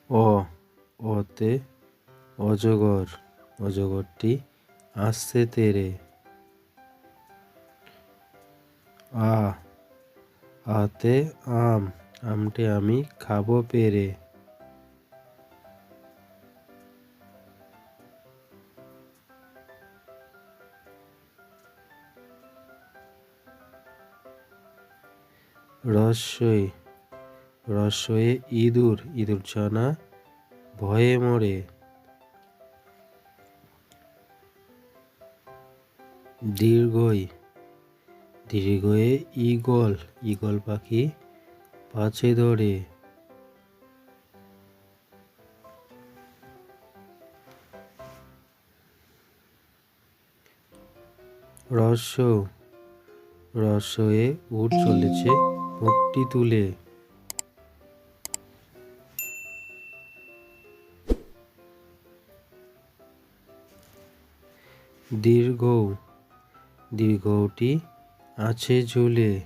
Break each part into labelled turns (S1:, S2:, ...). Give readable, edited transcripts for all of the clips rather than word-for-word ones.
S1: অ অতে অজগর, অজগরটি আসছে তেরে। আ আতে আম, আমটি আমি খাবো পেরে। রস্যই, রস্যয়ে ইঁদুর, ইঁদুর ছানা ভয়ে মরে। দীর্ঘই, দীর্ঘয়ে ঈগল, ঈগল পাখি পাছে ধরে। রস্য, রস্যয়ে উট চলেছে মুখটি তুলে। দীর্ঘ, দীর্ঘটি আছে ঝুলে।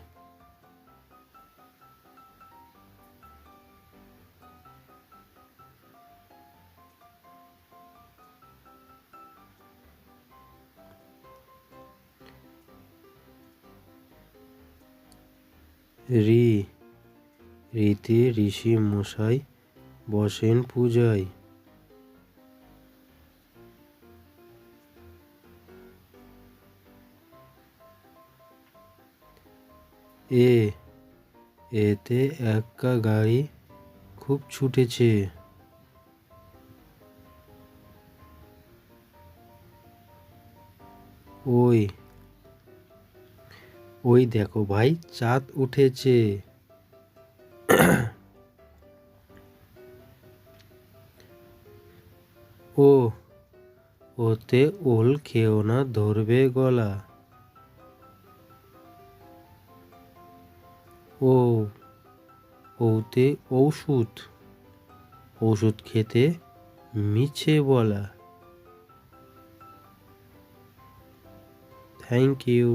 S1: রি, রিতে ঋষি মশাই বসেন পূজায়। এ, এতে একা গাড়ি খুব ছুটেছে। ওই, ওই দেখো ভাই চাঁদ উঠেছে। ও, ওতে ওল খেও না ধরবে গলা। ও, ওতে ঔষধ, ওষুধ খেতে মিছে বলা। Thank you.